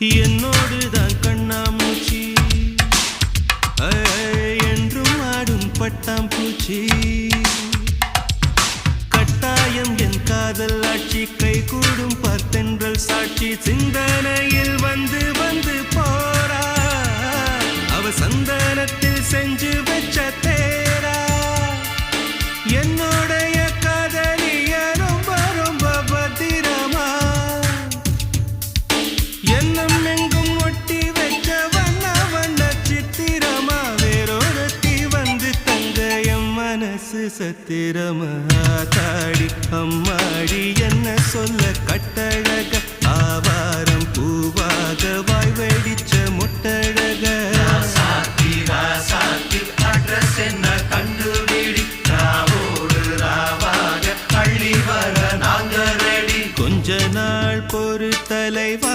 என்னோடுதான் கண்ணாமூச்சி என்றும் ஆடும் பட்டாம்பூச்சி கட்டாயம் என் காதல் ஆட்சி கை கூடும் பார்த்தென்றல் சாட்சி சிந்தனையில் வந்து வந்து போரா அவ சந்தனத்தில் செஞ்சு வச்ச தேரா என்னுடைய காதலிய ரொம்ப ரொம்ப பத்திரமா என்னும் எங்கும் ஒட்டி வச்ச வண்ண வண்ண சித்திரமா வேறொருத்தி வந்து தங்க என் மனசு சத்திரமா தாடி அம்மாடி என்ன சொல்ல கட்டழக